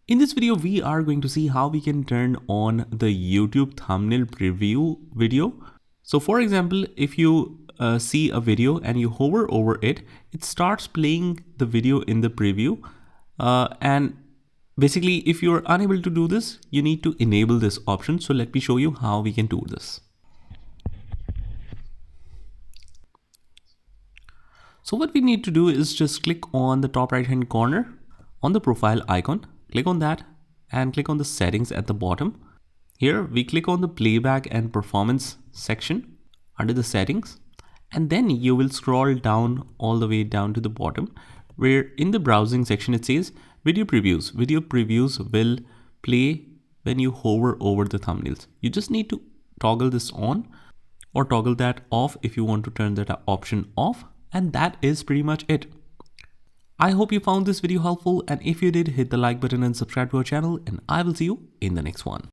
In this video, we are going to see how we can turn on the YouTube thumbnail preview video. So for example, if you see a video and you hover over it, it starts playing the video in the preview. And basically, if you're unable to do this, you need to enable this option. So let me show you how we can do this. So what we need to do is just click on the top right hand corner on the profile icon, click on that and click on the settings at the bottom. Here we click on the playback and performance section under the settings, and then you will scroll down all the way down to the bottom where in the browsing section it says video previews. Video previews will play when you hover over the thumbnails. You just need to toggle this on or toggle that off if you want to turn that option off. And that is pretty much it. I hope you found this video helpful, and if you did, hit the like button and subscribe to our channel, and I will see you in the next one.